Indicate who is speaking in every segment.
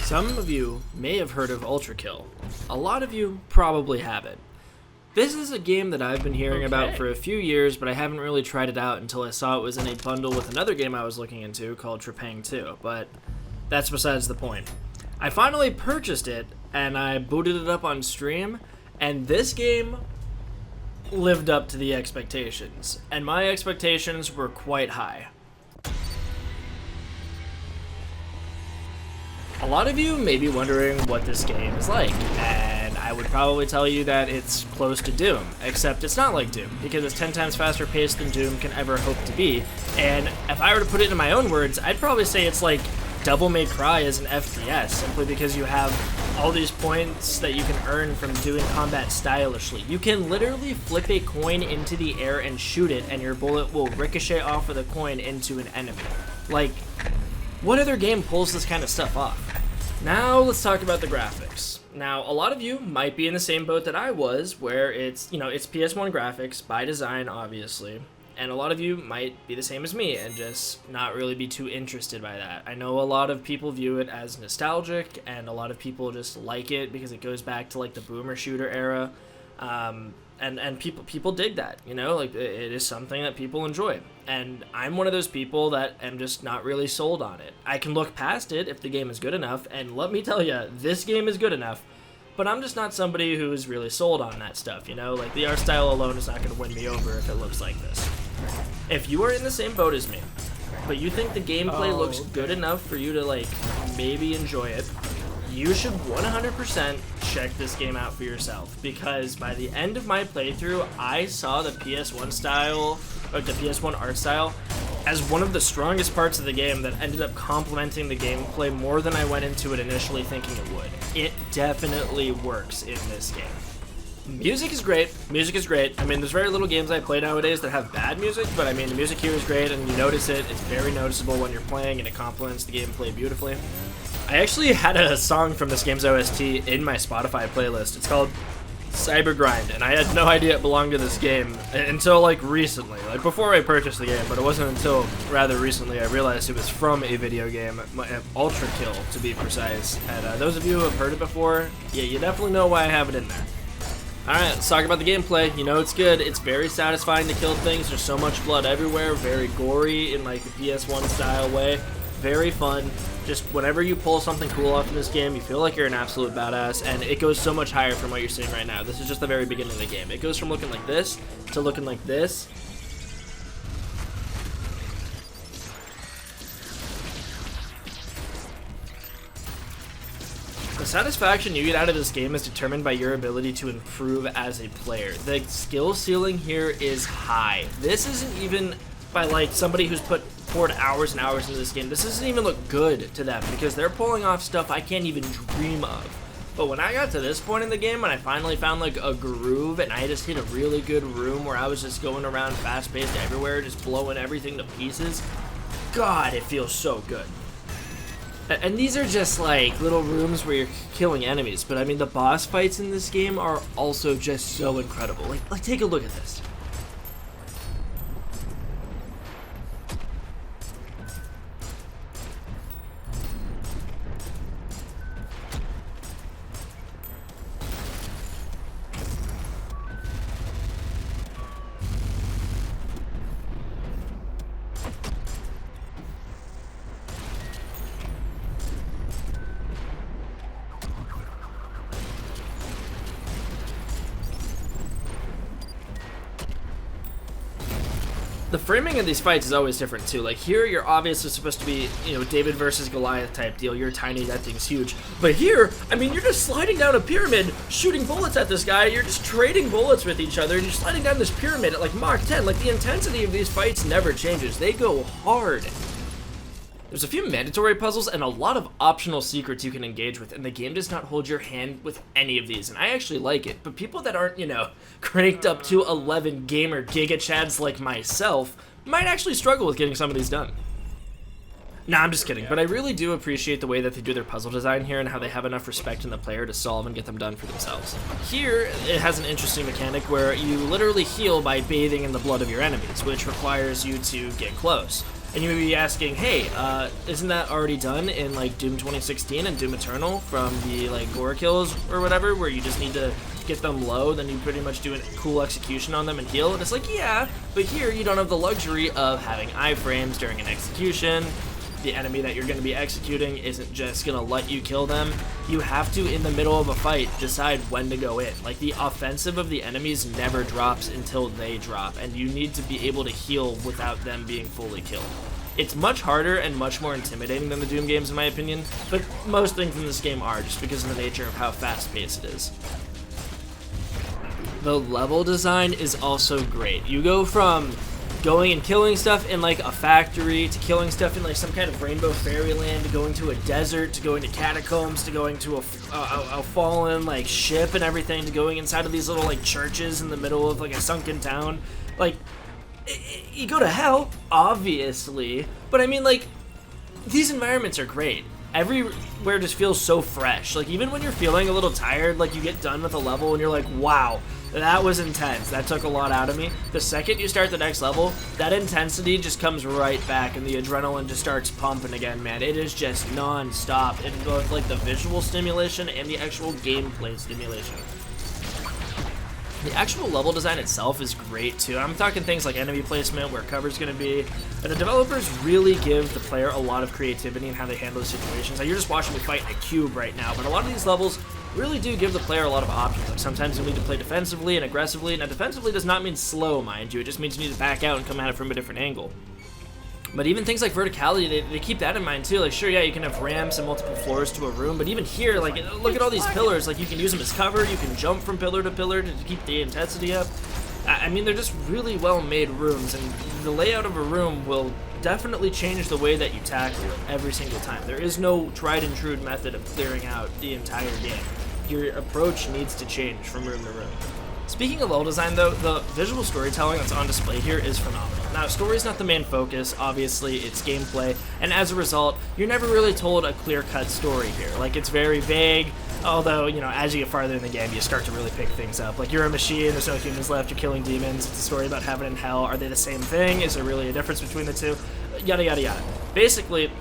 Speaker 1: Some of you may have heard of Ultrakill. A lot of you probably haven't. This is a game that I've been hearing about for a few years, but I haven't really tried it out until I saw it was in a bundle with another game I was looking into called Trepang 2, but that's besides the point. I finally purchased it, and I booted it up on stream, and this game lived up to the expectations, and my expectations were quite high. A lot of you may be wondering what this game is like, and I would probably tell you that it's close to Doom, except it's not like Doom, because it's 10 times faster paced than Doom can ever hope to be, and if I were to put it in my own words, I'd probably say it's like Devil May Cry as an FPS, simply because you have all these points that you can earn from doing combat stylishly. You can literally flip a coin into the air and shoot it, and your bullet will ricochet off of the coin into an enemy. Like, what other game pulls this kind of stuff off? Now let's talk about the graphics. Now, a lot of you might be in the same boat that I was, where it's PS1 graphics by design, obviously, and a lot of you might be the same as me and just not really be too interested by that. I know a lot of people view it as nostalgic, and a lot of people just like it because it goes back to like the boomer shooter era, and people dig that, you know, like it is something that people enjoy. And I'm one of those people that am just not really sold on it. I can look past it if the game is good enough, and let me tell you, this game is good enough, but I'm just not somebody who is really sold on that stuff, you know? Like, the art style alone is not going to win me over if it looks like this. If you are in the same boat as me, but you think the gameplay looks good enough for you to, like, maybe enjoy it, you should 100% check this game out for yourself, because by the end of my playthrough, I saw the PS1 style, or the PS1 art style, as one of the strongest parts of the game that ended up complementing the gameplay more than I went into it initially thinking it would. It definitely works in this game. Music is great. Music is great. I mean, there's very little games I play nowadays that have bad music, but I mean, the music here is great, and you notice it. It's very noticeable when you're playing, and it complements the gameplay beautifully. I actually had a song from this game's OST in my Spotify playlist. It's called Cyber Grind, and I had no idea it belonged to this game until like recently, like before I purchased the game, but it wasn't until rather recently I realized it was from a video game, Ultrakill to be precise. And those of you who have heard it before, yeah, you definitely know why I have it in there. Alright, let's talk about the gameplay. You know it's good. It's very satisfying to kill things. There's so much blood everywhere, very gory in like the PS1 style way. Very fun. Just whenever you pull something cool off in this game, you feel like you're an absolute badass, and it goes so much higher from what you're seeing right now. This is just the very beginning of the game. It goes from looking like this to looking like this. The satisfaction you get out of this game is determined by your ability to improve as a player. The skill ceiling here is high. This isn't even by like somebody who's poured hours and hours into this game. This doesn't even look good to them because they're pulling off stuff I can't even dream of. But when I got to this point in the game, when I finally found like a groove and I just hit a really good room where I was just going around fast-paced everywhere, just blowing everything to pieces, God, it feels so good. And these are just like little rooms where you're killing enemies, but I mean the boss fights in this game are also just so incredible. Like take a look at this. The framing of these fights is always different too. Like here, you're obviously supposed to be, you know, David versus Goliath type deal. You're tiny, that thing's huge. But here, I mean, you're just sliding down a pyramid, shooting bullets at this guy. You're just trading bullets with each other, and you're sliding down this pyramid at like Mach 10. Like the intensity of these fights never changes. They go hard. There's a few mandatory puzzles and a lot of optional secrets you can engage with, and the game does not hold your hand with any of these, and I actually like it. But people that aren't, you know, cranked up to 11 gamer giga-chads like myself might actually struggle with getting some of these done. Nah, I'm just kidding, but I really do appreciate the way that they do their puzzle design here and how they have enough respect in the player to solve and get them done for themselves. Here, it has an interesting mechanic where you literally heal by bathing in the blood of your enemies, which requires you to get close. And you may be asking, hey, isn't that already done in like Doom 2016 and Doom Eternal from the like gore kills or whatever, where you just need to get them low, then you pretty much do a cool execution on them and heal? And it's like, yeah, but here you don't have the luxury of having iframes during an execution. The enemy that you're going to be executing isn't just going to let you kill them. You have to, in the middle of a fight, decide when to go in. Like, the offensive of the enemies never drops until they drop, and you need to be able to heal without them being fully killed. It's much harder and much more intimidating than the Doom games, in my opinion, but most things in this game are, just because of the nature of how fast-paced it is. The level design is also great. You go from going and killing stuff in like a factory, to killing stuff in like some kind of rainbow fairyland, to going to a desert, to going to catacombs, to going to a fallen like ship and everything, to going inside of these little like churches in the middle of like a sunken town. Like, you go to hell, obviously, but I mean, like, these environments are great. Everywhere just feels so fresh. Like, even when you're feeling a little tired, like, you get done with a level and you're like, wow, that was intense. That took a lot out of me. The second you start the next level, that intensity just comes right back and the adrenaline just starts pumping again, man. It is just non-stop in both, like, the visual stimulation and the actual gameplay stimulation. The actual level design itself is great too. I'm talking things like enemy placement, where cover's going to be, and the developers really give the player a lot of creativity in how they handle the situations. Now, you're just watching me fight in a cube right now, but a lot of these levels really do give the player a lot of options. Like, sometimes you need to play defensively and aggressively. Now, defensively does not mean slow, mind you. It just means you need to back out and come at it from a different angle. But even things like verticality, they keep that in mind too. Like, sure, yeah, you can have ramps and multiple floors to a room, but even here, like, look at all these pillars. Like, you can use them as cover, you can jump from pillar to pillar to keep the intensity up. I mean, they're just really well-made rooms, and the layout of a room will definitely change the way that you tackle it every single time. There is no tried-and-true method of clearing out the entire game. Your approach needs to change from room to room. Speaking of level design, though, the visual storytelling that's on display here is phenomenal. Now, story's not the main focus, obviously, it's gameplay, and as a result, you're never really told a clear-cut story here. Like, it's very vague, although, you know, as you get farther in the game, you start to really pick things up. Like, you're a machine, there's no humans left, you're killing demons, it's a story about heaven and hell. Are they the same thing? Is there really a difference between the two? Yada, yada, yada. Basically,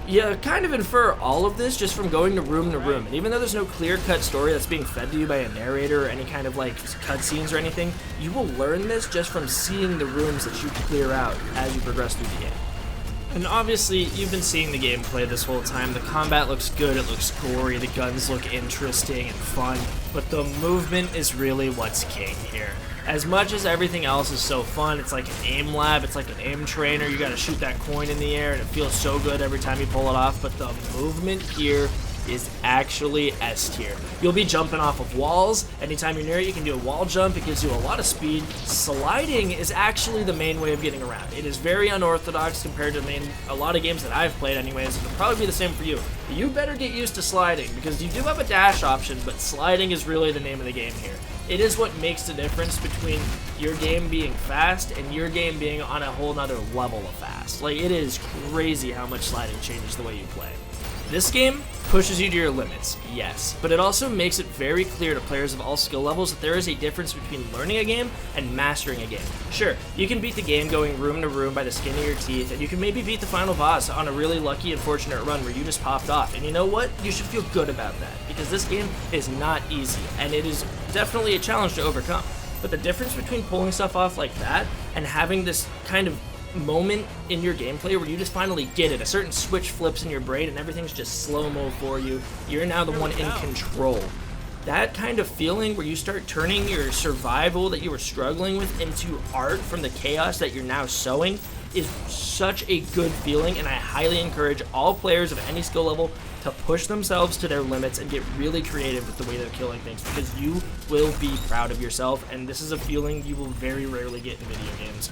Speaker 1: you kind of infer all of this just from going to room, and even though there's no clear-cut story that's being fed to you by a narrator or any kind of like cutscenes or anything, you will learn this just from seeing the rooms that you clear out as you progress through the game. And obviously, you've been seeing the gameplay this whole time. The combat looks good, it looks gory, the guns look interesting and fun, but the movement is really what's king here. As much as everything else is so fun, it's like an aim lab, it's like an aim trainer, you gotta shoot that coin in the air and it feels so good every time you pull it off, but the movement here is actually S tier. You'll be jumping off of walls. Anytime you're near it, you can do a wall jump. It gives you a lot of speed. Sliding is actually the main way of getting around. It is very unorthodox compared to a lot of games that I've played anyways. It'll probably be the same for you. You better get used to sliding, because you do have a dash option, but sliding is really the name of the game here. It is what makes the difference between your game being fast and your game being on a whole nother level of fast. Like, it is crazy how much sliding changes the way you play. This game pushes you to your limits, yes, but it also makes it very clear to players of all skill levels that there is a difference between learning a game and mastering a game. Sure, you can beat the game going room to room by the skin of your teeth, and you can maybe beat the final boss on a really lucky and fortunate run where you just popped off, and you know what? You should feel good about that, because this game is not easy, and it is definitely a challenge to overcome. But the difference between pulling stuff off like that and having this kind of moment in your gameplay where you just finally get it, a certain switch flips in your brain and everything's just slow-mo for you, you're now the one in control. That kind of feeling where you start turning your survival that you were struggling with into art from the chaos that you're now sowing is such a good feeling, and I highly encourage all players of any skill level to push themselves to their limits and get really creative with the way they're killing things, because you will be proud of yourself, and this is a feeling you will very rarely get in video games.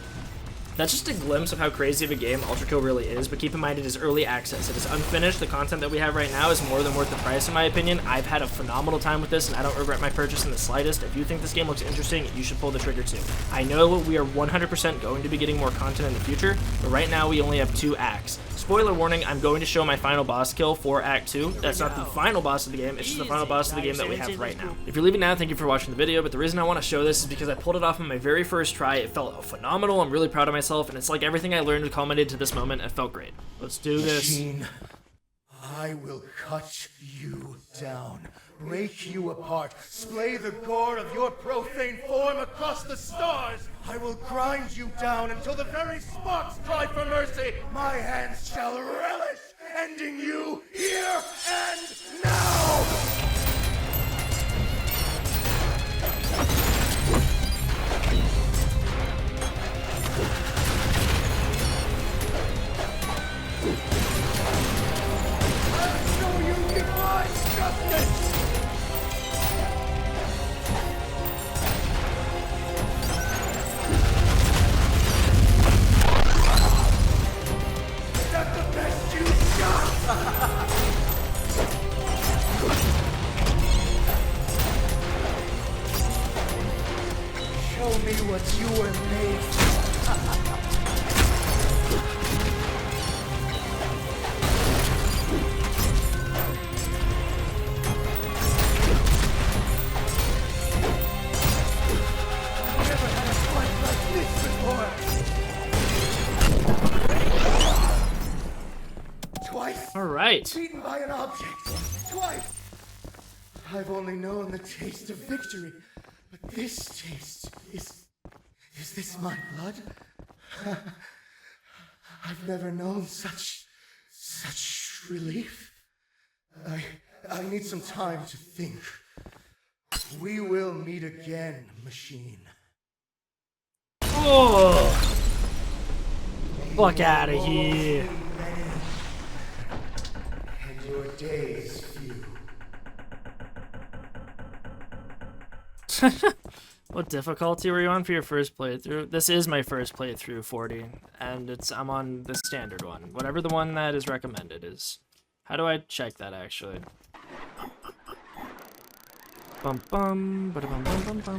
Speaker 1: That's just a glimpse of how crazy of a game Ultrakill really is, but keep in mind it is early access. It is unfinished. The content that we have right now is more than worth the price in my opinion. I've had a phenomenal time with this and I don't regret my purchase in the slightest. If you think this game looks interesting, you should pull the trigger too. I know we are 100% going to be getting more content in the future, but right now we only have 2 acts. Spoiler warning, I'm going to show my final boss kill for Act 2. That's not the final boss of the game, it's just the final boss of the game that we have right now. If you're leaving now, thank you for watching the video, but the reason I want to show this is because I pulled it off on my very first try. It felt phenomenal. I'm really proud of myself myself, and it's like everything I learned culminated to this moment. It felt great. Let's do this.
Speaker 2: Machine, I will cut you down, break you apart, splay the gore of your profane form across the stars. I will grind you down until the very sparks cry for mercy. My hands shall relish ending you here and now! Show me what you were made for. I've never had a fight like this before. Twice.
Speaker 1: All right.
Speaker 2: Beaten by an object. Twice. I've only known the taste of victory. But this taste is this my blood? I've never known such relief. I need some time to think. We will meet again, machine.
Speaker 1: Oh! Fuck out of here.
Speaker 2: And your days few.
Speaker 1: What difficulty were you on for your first playthrough? This is my first playthrough, 40, and I'm on the standard one. Whatever the one that is recommended is. How do I check that actually? Bum bum, ba bum bum bum bum.